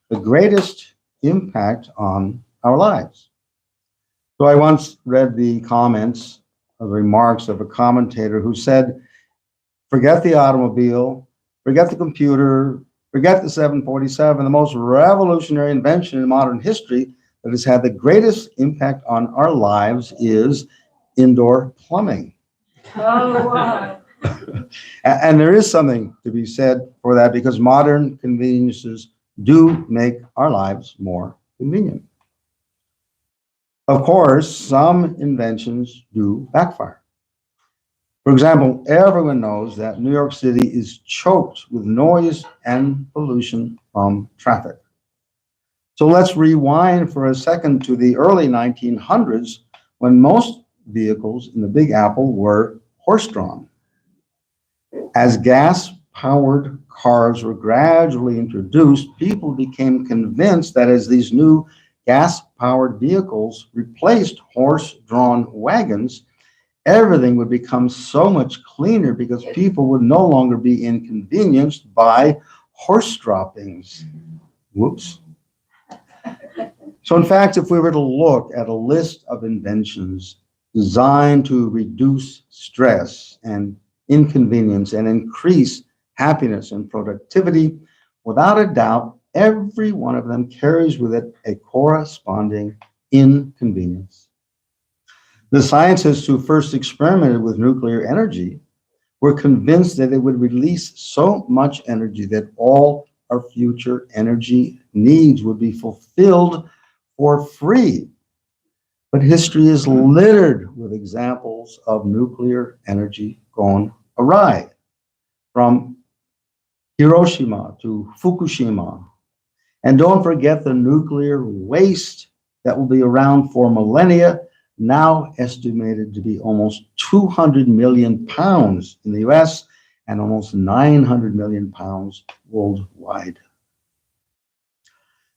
the greatest impact on our lives. So I once read the comments of remarks of a commentator who said, forget the automobile, forget the computer, forget the 747, the most revolutionary invention in modern history that has had the greatest impact on our lives is indoor plumbing. Oh, wow. And there is something to be said for that because modern conveniences do make our lives more convenient. Of course, some inventions do backfire. For example, everyone knows that New York City is choked with noise and pollution from traffic. So let's rewind for a second to the early 1900s when most vehicles in the Big Apple were horse-drawn. As gas-powered cars were gradually introduced, people became convinced that as these new gas-powered vehicles replaced horse-drawn wagons, everything would become so much cleaner because people would no longer be inconvenienced by horse droppings. Whoops. So in fact, if we were to look at a list of inventions designed to reduce stress and inconvenience and increase happiness and productivity, without a doubt, every one of them carries with it a corresponding inconvenience. The scientists who first experimented with nuclear energy were convinced that it would release so much energy that all our future energy needs would be fulfilled for free. But history is littered with examples of nuclear energy gone awry, from Hiroshima to Fukushima. And don't forget the nuclear waste that will be around for millennia, now estimated to be almost 200 million pounds in the US and almost 900 million pounds worldwide.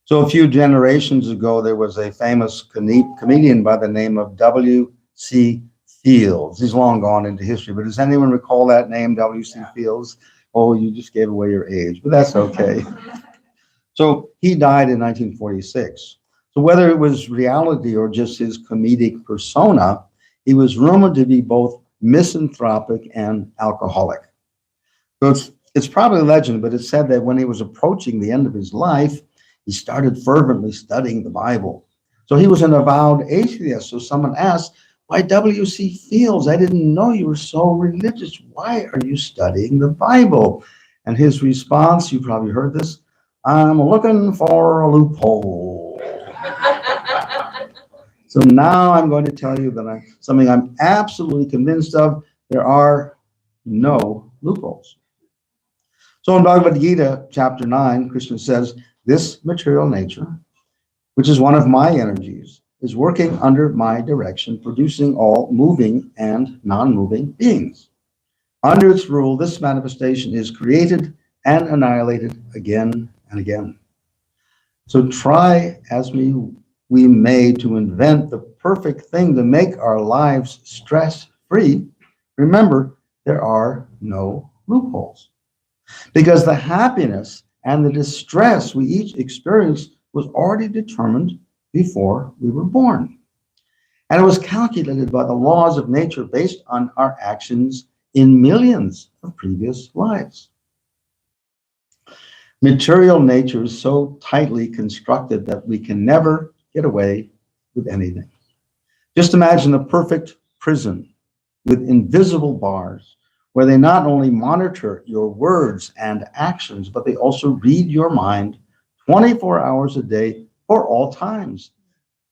So a few generations ago, there was a famous comedian by the name of W.C. Fields. He's long gone into history, but does anyone recall that name, W.C. Fields? Oh, you just gave away your age, but that's okay. So he died in 1946. So whether it was reality or just his comedic persona, he was rumored to be both misanthropic and alcoholic. So it's probably a legend, but it's said that when he was approaching the end of his life, he started fervently studying the Bible. So he was an avowed atheist. So someone asked, why W.C. Fields? I didn't know you were so religious. Why are you studying the Bible? And his response, you probably heard this, I'm looking for a loophole. So now I'm going to tell you that something I'm absolutely convinced of, there are no loopholes. So in Bhagavad Gita, chapter 9, Krishna says, this material nature, which is one of my energies, is working under my direction, producing all moving and non-moving beings. Under its rule, this manifestation is created and annihilated again and again. So try as we may to invent the perfect thing to make our lives stress-free, remember, there are no loopholes. Because the happiness and the distress we each experience was already determined before we were born. And it was calculated by the laws of nature based on our actions in millions of previous lives. Material nature is so tightly constructed that we can never get away with anything. Just imagine a perfect prison with invisible bars where they not only monitor your words and actions, but they also read your mind 24 hours a day for all times.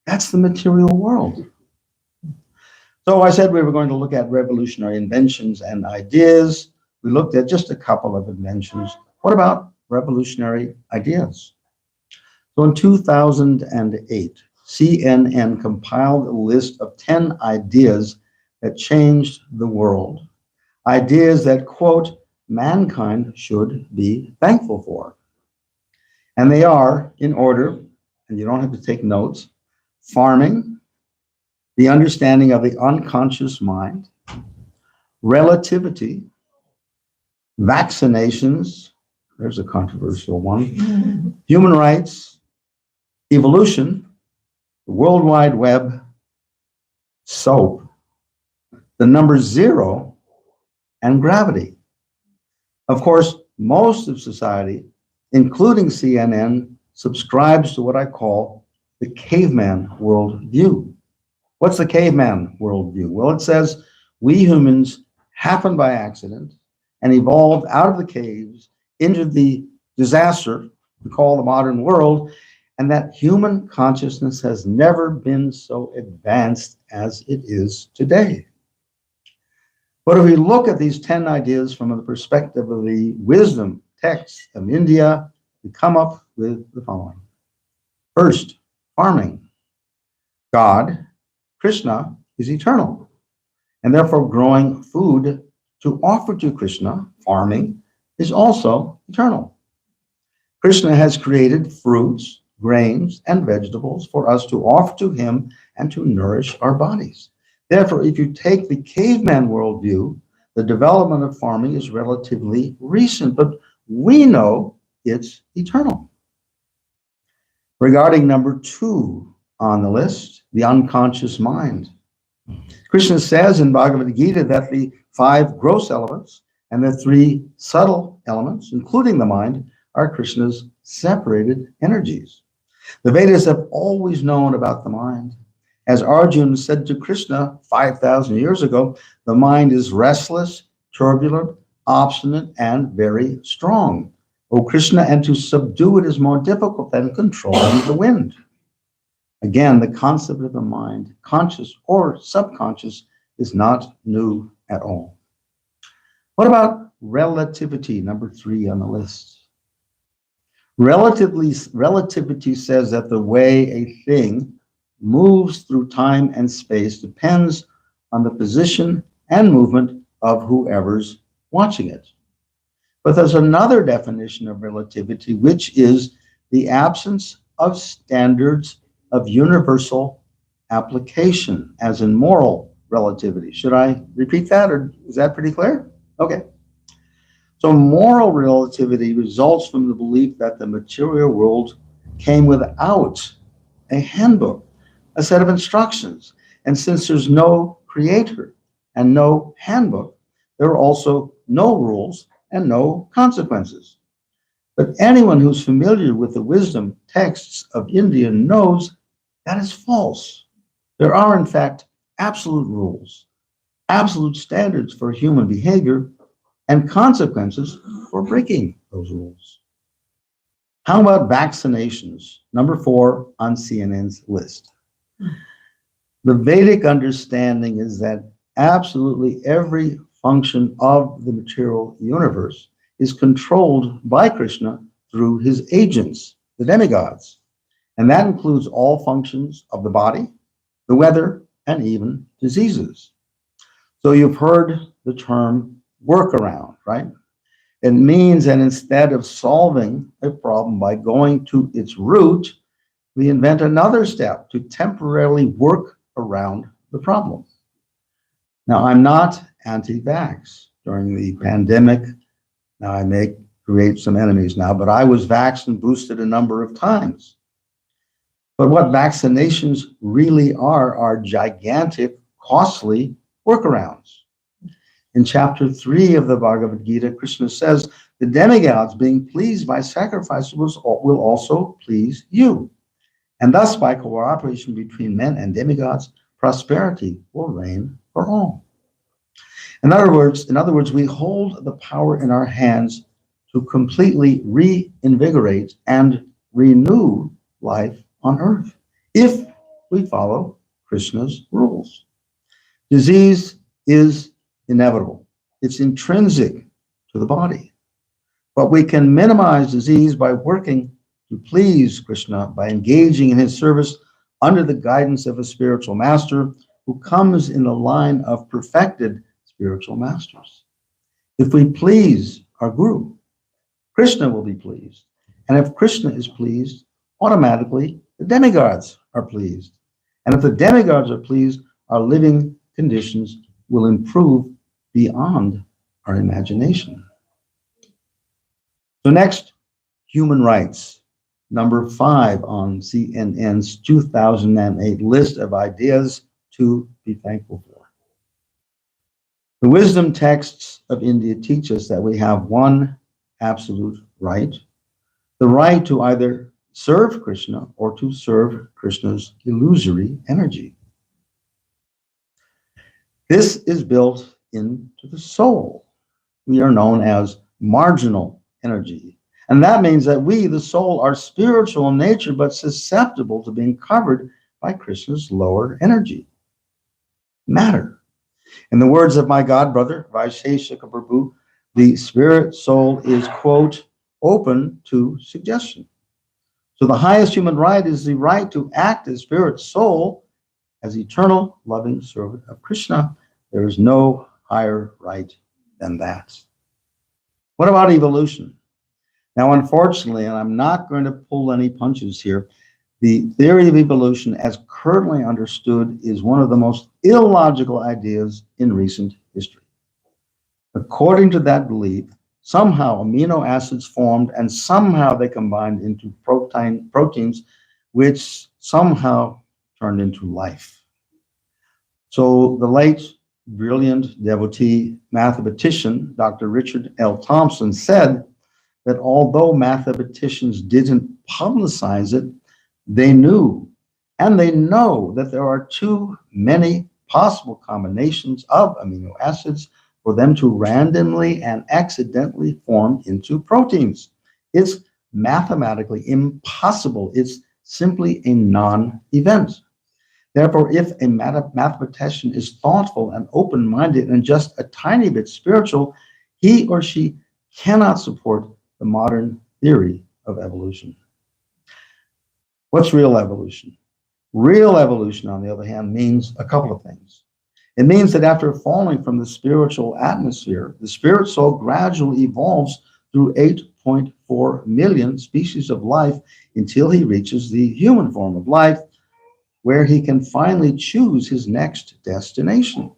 That's the material world. So I said we were going to look at revolutionary inventions and ideas. We looked at just a couple of inventions. What about revolutionary ideas? So in 2008, CNN compiled a list of 10 ideas that changed the world. Ideas that, quote, mankind should be thankful for. And they are, in order, and you don't have to take notes, farming, the understanding of the unconscious mind, relativity, vaccinations, there's a controversial one. Human rights, evolution, the World Wide Web, soap, the number 0, and gravity. Of course, most of society, including CNN, subscribes to what I call the caveman worldview. What's the caveman worldview? Well, it says we humans happened by accident and evolved out of the caves into the disaster we call the modern world, and that human consciousness has never been so advanced as it is today. But if we look at these 10 ideas from the perspective of the wisdom texts of India, we come up with the following. First, farming. God, Krishna, is eternal, and therefore growing food to offer to Krishna, farming, is also eternal. Krishna has created fruits, grains, and vegetables for us to offer to him and to nourish our bodies. Therefore, if you take the caveman worldview, the development of farming is relatively recent, but we know it's eternal. Regarding number 2 on the list, the unconscious mind. Krishna says in Bhagavad Gita that the 5 gross elements and the 3 subtle elements, including the mind, are Krishna's separated energies. The Vedas have always known about the mind. As Arjuna said to Krishna 5,000 years ago, the mind is restless, turbulent, obstinate, and very strong. O Krishna, and to subdue it is more difficult than controlling the wind. Again, the concept of the mind, conscious or subconscious, is not new at all. What about relativity, number 3 on the list? Relativity says that the way a thing moves through time and space depends on the position and movement of whoever's watching it. But there's another definition of relativity, which is the absence of standards of universal application, as in moral relativity. Should I repeat that, or is that pretty clear? Okay. So moral relativity results from the belief that the material world came without a handbook, a set of instructions. And since there's no creator and no handbook, there are also no rules and no consequences. But anyone who's familiar with the wisdom texts of India knows that is false. There are, in fact, absolute rules, absolute standards for human behavior, and consequences for breaking those rules. How about vaccinations? Number 4 on CNN's list. The Vedic understanding is that absolutely every function of the material universe is controlled by Krishna through his agents, the demigods. And that includes all functions of the body, the weather, and even diseases. So you've heard the term workaround, right? It means that instead of solving a problem by going to its root, we invent another step to temporarily work around the problem. Now, I'm not anti-vax. During the pandemic, now I may create some enemies now, but I was vaxxed and boosted a number of times. But what vaccinations really are gigantic, costly workarounds. In chapter 3 of the Bhagavad Gita, Krishna says, the demigods being pleased by sacrifice will also please you. And thus, by cooperation between men and demigods, prosperity will reign for all. In other words, we hold the power in our hands to completely reinvigorate and renew life on earth if we follow Krishna's rules. Disease is inevitable. It's intrinsic to the body. But we can minimize disease by working to please Krishna, by engaging in his service under the guidance of a spiritual master who comes in the line of perfected spiritual masters. If we please our guru, Krishna will be pleased. And if Krishna is pleased, automatically the demigods are pleased. And if the demigods are pleased, our living conditions will improve beyond our imagination. So next, human rights. Number 5 on CNN's 2008 list of ideas to be thankful for. The wisdom texts of India teach us that we have one absolute right, the right to either serve Krishna or to serve Krishna's illusory energy. This is built into the soul. We are known as marginal energy. And that means that we, the soul, are spiritual in nature, but susceptible to being covered by Krishna's lower energy, matter. In the words of my god brother, Vaisheshika Prabhu, the spirit soul is, quote, open to suggestion. So the highest human right is the right to act as spirit soul, as eternal loving servant of Krishna. There is no higher right than that. What about evolution? Now, unfortunately, and I'm not going to pull any punches here, the theory of evolution as currently understood is one of the most illogical ideas in recent history. According to that belief, somehow amino acids formed and somehow they combined into proteins, which somehow turned into life. So the late brilliant devotee mathematician, Dr. Richard L. Thompson, said that although mathematicians didn't publicize it, they knew and they know that there are too many possible combinations of amino acids for them to randomly and accidentally form into proteins. It's mathematically impossible. It's simply a non-event. Therefore, if a mathematician is thoughtful and open-minded and just a tiny bit spiritual, he or she cannot support the modern theory of evolution. What's real evolution? Real evolution, on the other hand, means a couple of things. It means that after falling from the spiritual atmosphere, the spirit soul gradually evolves through 8.4 million species of life until he reaches the human form of life, where he can finally choose his next destination.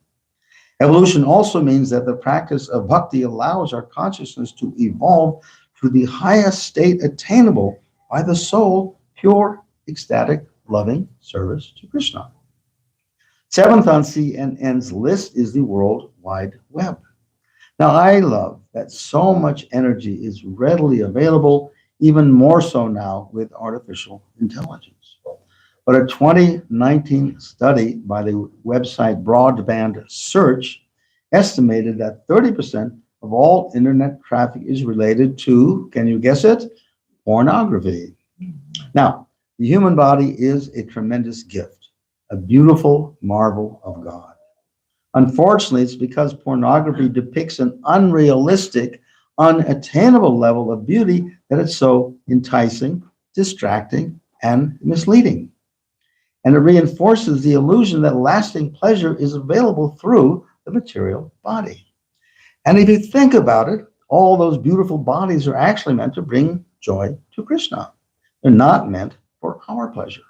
Evolution also means that the practice of bhakti allows our consciousness to evolve to the highest state attainable by the soul, pure, ecstatic, loving service to Krishna. 7th on CNN's list is the World Wide Web. Now, I love that so much energy is readily available, even more so now with artificial intelligence. But a 2019 study by the website Broadband Search estimated that 30% of all internet traffic is related to, can you guess it? Pornography. Now, the human body is a tremendous gift, a beautiful marvel of God. Unfortunately, it's because pornography depicts an unrealistic, unattainable level of beauty that it's so enticing, distracting, and misleading. And it reinforces the illusion that lasting pleasure is available through the material body. And if you think about it, all those beautiful bodies are actually meant to bring joy to Krishna. They're not meant for our pleasure.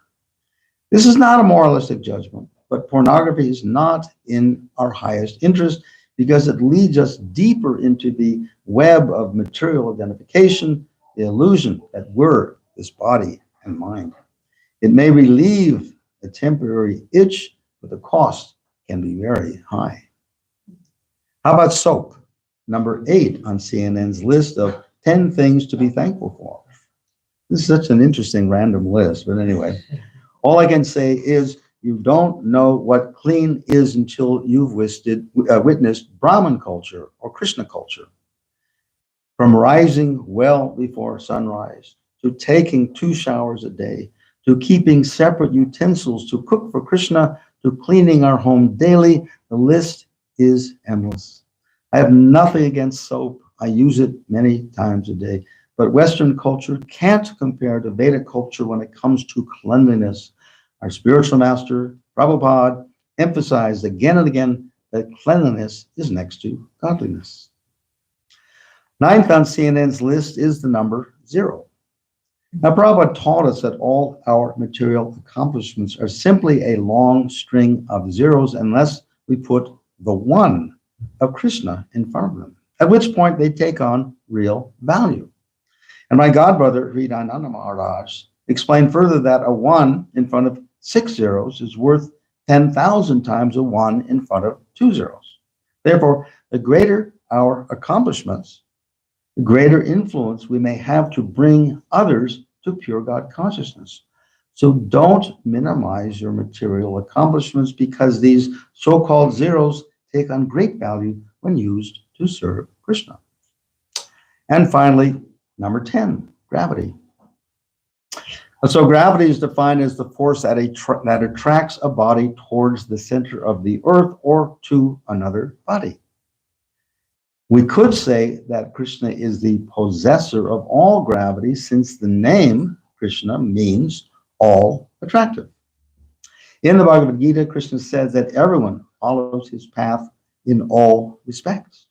This is not a moralistic judgment, but pornography is not in our highest interest because it leads us deeper into the web of material identification, the illusion that we're this body and mind. It may relieve a temporary itch, but the cost can be very high. How about soap? Number 8 on CNN's list of 10 things to be thankful for. This is such an interesting random list, but anyway, all I can say is you don't know what clean is until you've witnessed Brahman culture or Krishna culture. From rising well before sunrise, to taking 2 showers a day, to keeping separate utensils to cook for Krishna, to cleaning our home daily, the list is endless. I have nothing against soap. I use it many times a day. But Western culture can't compare to Vedic culture when it comes to cleanliness. Our spiritual master, Prabhupada, emphasized again and again that cleanliness is next to godliness. 9th on CNN's list is the number 0. Now, Prabhupada taught us that all our material accomplishments are simply a long string of zeros unless we put the one of Krishna in front of them, at which point they take on real value. And my godbrother, Hridayananda Maharaj, explained further that a 1 in front of 6 zeros is worth 10,000 times a 1 in front of 2 zeros. Therefore, the greater our accomplishments, the greater influence we may have to bring others to pure God consciousness. So don't minimize your material accomplishments, because these so-called zeros take on great value when used to serve Krishna. And finally, number 10, gravity. So gravity is defined as the force that attracts a body towards the center of the earth or to another body. We could say that Krishna is the possessor of all gravity, since the name Krishna means all attractive. In the Bhagavad Gita, Krishna says that everyone follows his path in all respects.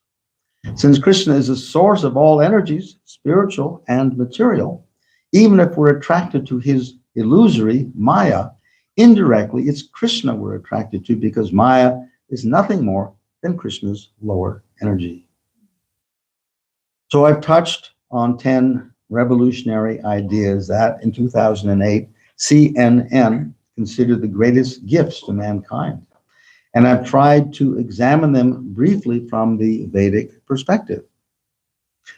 Since Krishna is the source of all energies, spiritual and material, even if we're attracted to his illusory Maya, indirectly it's Krishna we're attracted to, because Maya is nothing more than Krishna's lower energy. So I've touched on 10 revolutionary ideas that in 2008, CNN considered the greatest gifts to mankind. And I've tried to examine them briefly from the Vedic perspective.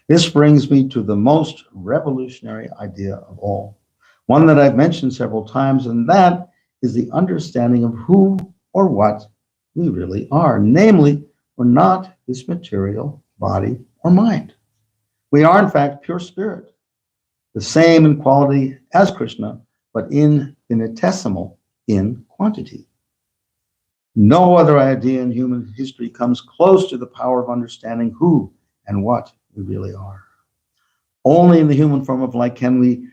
This brings me to the most revolutionary idea of all, one that I've mentioned several times, and that is the understanding of who or what we really are. Namely, we're not this material body or mind. We are, in fact, pure spirit, the same in quality as Krishna, but infinitesimal in quantity. No other idea in human history comes close to the power of understanding who and what we really are. Only in the human form of life can we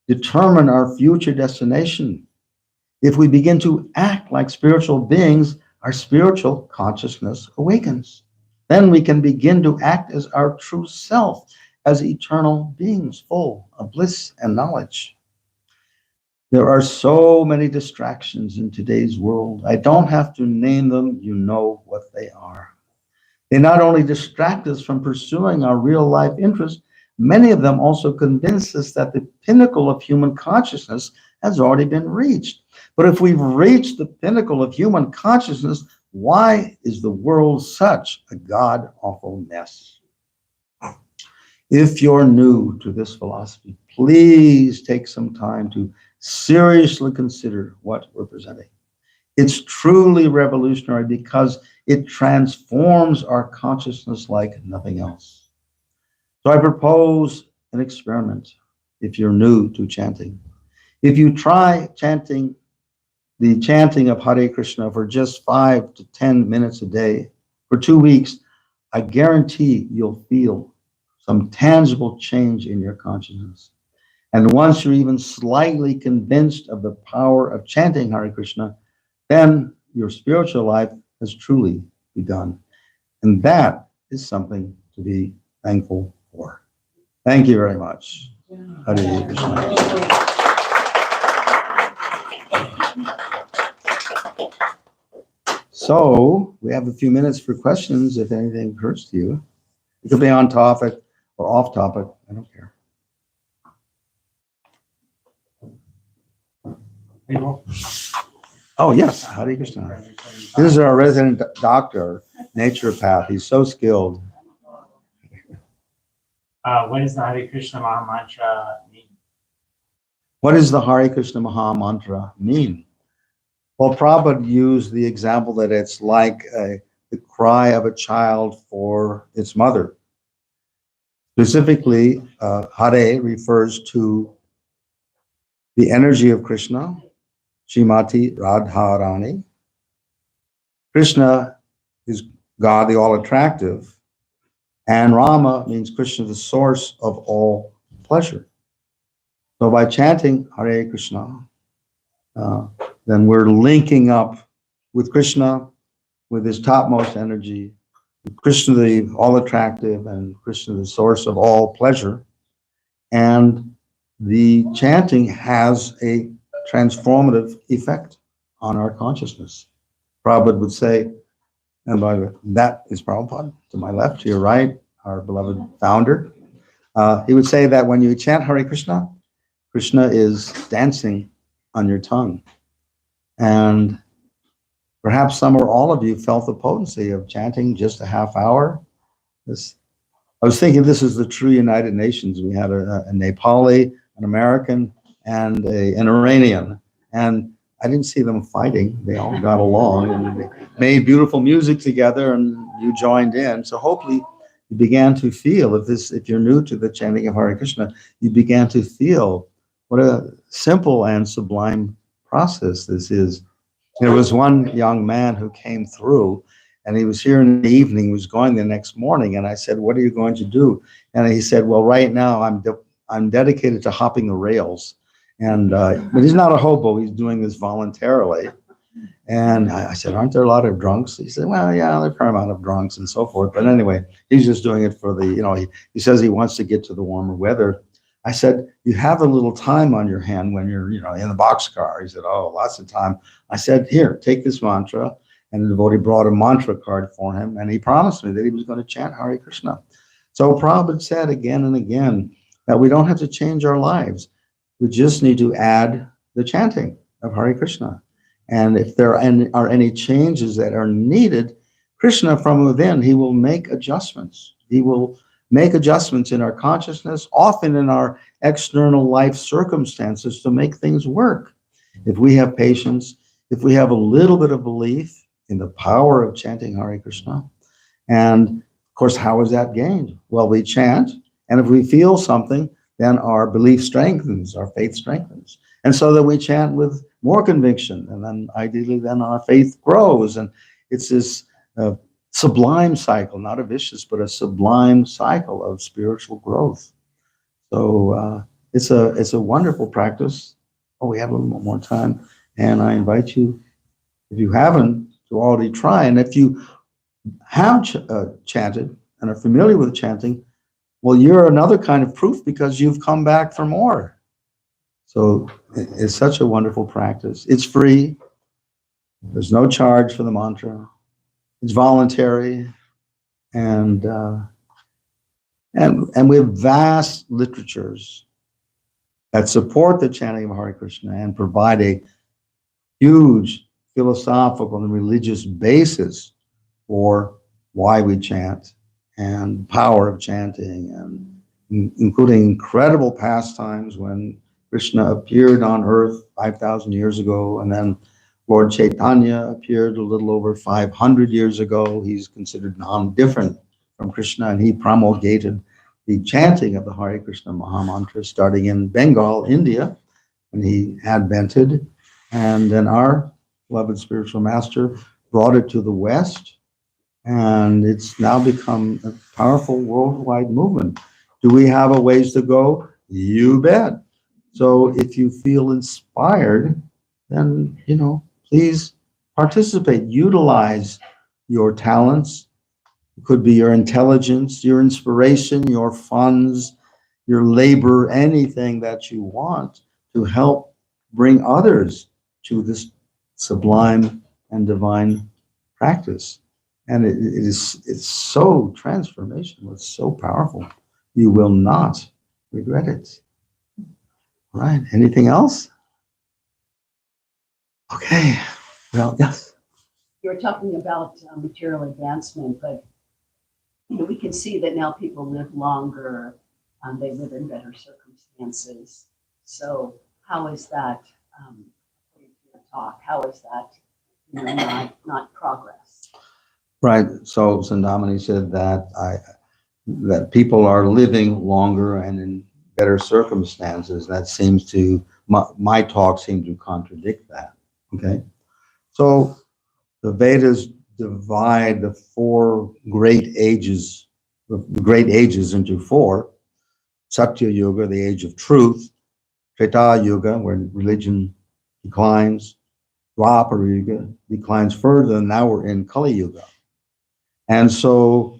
determine our future destination. If we begin to act like spiritual beings, our spiritual consciousness awakens. Then we can begin to act as our true self, as eternal beings full of bliss and knowledge. There are so many distractions in today's world. I don't have to name them, you know what they are. They not only distract us from pursuing our real life interests, many of them also convince us that the pinnacle of human consciousness has already been reached. But if we've reached the pinnacle of human consciousness, why is the world such a god-awful mess? If you're new to this philosophy, please take some time to seriously consider what we're presenting. It's truly revolutionary because it transforms our consciousness like nothing else. So I propose an experiment if you're new to chanting. If you try the chanting of Hare Krishna for just 5 to 10 minutes a day for 2 weeks, I guarantee you'll feel some tangible change in your consciousness. And once you're even slightly convinced of the power of chanting Hare Krishna, then your spiritual life has truly begun. And that is something to be thankful for. Thank you very much. Hare Krishna. So we have a few minutes for questions if anything occurs to you. It could be on topic or off topic. I don't care. Oh, yes. Hare Krishna. This is our resident doctor, naturopath. He's so skilled. What does the Hare Krishna Maha Mantra mean? What does the Hare Krishna Maha Mantra mean? Well, Prabhupada used the example that it's like the cry of a child for its mother. Specifically, Hare refers to the energy of Krishna, Srimati Radharani. Krishna is God, the all-attractive, and Rama means Krishna, the source of all pleasure. So by chanting Hare Krishna, then we're linking up with Krishna, with his topmost energy, Krishna the all-attractive, and Krishna the source of all pleasure. And the chanting has a transformative effect on our consciousness. Prabhupada would say, and by the way, that is Prabhupada, to my left, to your right, our beloved founder. He would say that when you chant Hare Krishna, Krishna is dancing on your tongue. And perhaps some or all of you felt the potency of chanting just a half hour. I was thinking this is the true United Nations. We had a Nepali, an American, and an Iranian. And I didn't see them fighting. They all got along and they made beautiful music together, and you joined in. So hopefully you began to feel, if you're new to the chanting of Hare Krishna, you began to feel what a simple and sublime process this is. There was one young man who came through, and he was here in the evening, he was going the next morning, and I said, "What are you going to do?" And he said, "Well, right now I'm dedicated to hopping the rails." And but he's not a hobo, he's doing this voluntarily. And I said, "Aren't there a lot of drunks?" He said, "Well, yeah, there are a fair amount of drunks and so forth. But anyway, he's just doing it for he says he wants to get to the warmer weather." I said, "You have a little time on your hand when you're, in the boxcar." He said, "Oh, lots of time." I said, "Here, take this mantra." And the devotee brought a mantra card for him, and he promised me that he was going to chant Hare Krishna. So Prabhupada said again and again that we don't have to change our lives. We just need to add the chanting of Hare Krishna. And if there are any changes that are needed, Krishna from within, he will make adjustments. He will make adjustments in our consciousness, often in our external life circumstances, to make things work. If we have patience, if we have a little bit of belief in the power of chanting Hare Krishna. And of course, how is that gained? Well, we chant, and if we feel something, then our belief strengthens, our faith strengthens. And so that we chant with more conviction, and then ideally then our faith grows. And it's this sublime cycle, not a vicious, but a sublime cycle of spiritual growth. So it's a wonderful practice. Oh, we have a little more time. And I invite you, if you haven't, to already try. And if you have chanted and are familiar with chanting, well, you're another kind of proof because you've come back for more. So it's such a wonderful practice. It's free. There's no charge for the mantra. It's voluntary. And we have vast literatures that support the chanting of Hare Krishna and provide a huge philosophical and religious basis for why we chant and power of chanting, and including incredible pastimes when Krishna appeared on earth 5,000 years ago, and then Lord Chaitanya appeared a little over 500 years ago. He's considered non-different from Krishna, and he promulgated the chanting of the Hare Krishna Mahamantra starting in Bengal, India, and he advented. And then our beloved spiritual master brought it to the West, and it's now become a powerful worldwide movement. Do we have a ways to go? You bet. So if you feel inspired, then, please participate, utilize your talents. It could be your intelligence, your inspiration, your funds, your labor, anything that you want to help bring others to this sublime and divine practice. And it's so transformational, it's so powerful. You will not regret it. All right, anything else? Okay, well, yes. You were talking about material advancement, but we can see that now people live longer, they live in better circumstances. So how is that, talk, how is that, not progress? Right. So Sandamani said that people are living longer and in better circumstances. That seems to my talk seemed to contradict that. Okay. So the Vedas divide the four great ages, the great ages into four. Satya Yuga, the age of truth. Treta Yuga, where religion declines. Dwapara Yuga declines further, and now we're in Kali Yuga. And so,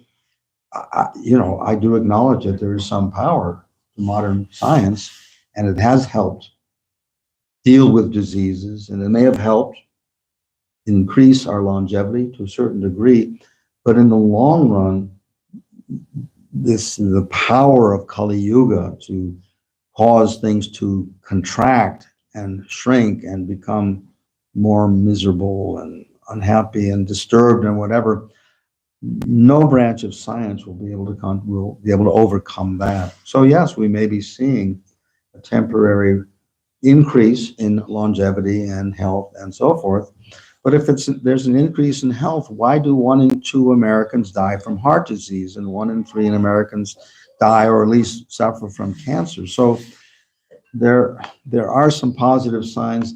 I do acknowledge that there is some power to modern science, and it has helped deal with diseases, and it may have helped increase our longevity to a certain degree, but in the long run, the power of Kali Yuga to cause things to contract and shrink and become more miserable and unhappy and disturbed and whatever. No branch of science will be able to overcome that. So yes, we may be seeing a temporary increase in longevity and health and so forth. But if there's an increase in health, why do 1 in 2 Americans die from heart disease and 1 in 3 Americans die or at least suffer from cancer? So there are some positive signs,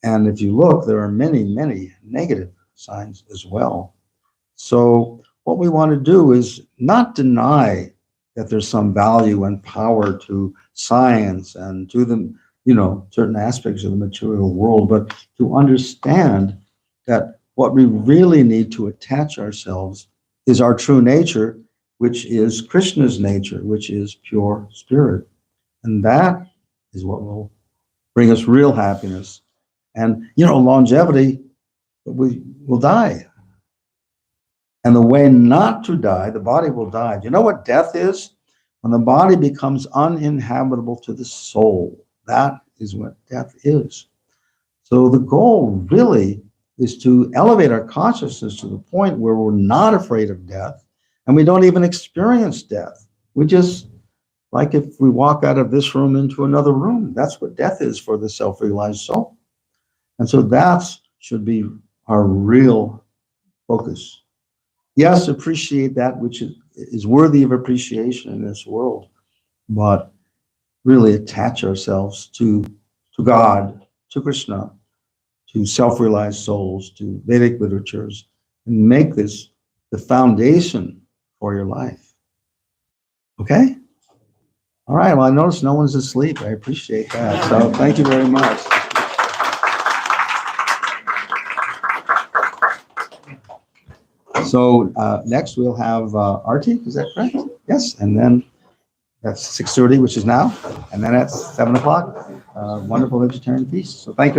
and if you look, there are many, many negative signs as well. So what we want to do is not deny that there's some value and power to science and to the, certain aspects of the material world, but to understand that what we really need to attach ourselves is our true nature, which is Krishna's nature, which is pure spirit. And that is what will bring us real happiness. And, longevity, we will die. And the way not to die, the body will die. Do you know what death is? When the body becomes uninhabitable to the soul, that is what death is. So the goal really is to elevate our consciousness to the point where we're not afraid of death and we don't even experience death. We just, like if we walk out of this room into another room, that's what death is for the self-realized soul. And so that should be our real focus. Yes, appreciate that which is worthy of appreciation in this world, but really attach ourselves to God, to Krishna, to self-realized souls, to Vedic literatures, and make this the foundation for your life. Okay? All right, well, I notice no one's asleep. I appreciate that. So thank you very much. So next we'll have Arti, is that correct? Yes, and then that's 6:30, which is now, and then at 7 o'clock, wonderful vegetarian feast. So thank you.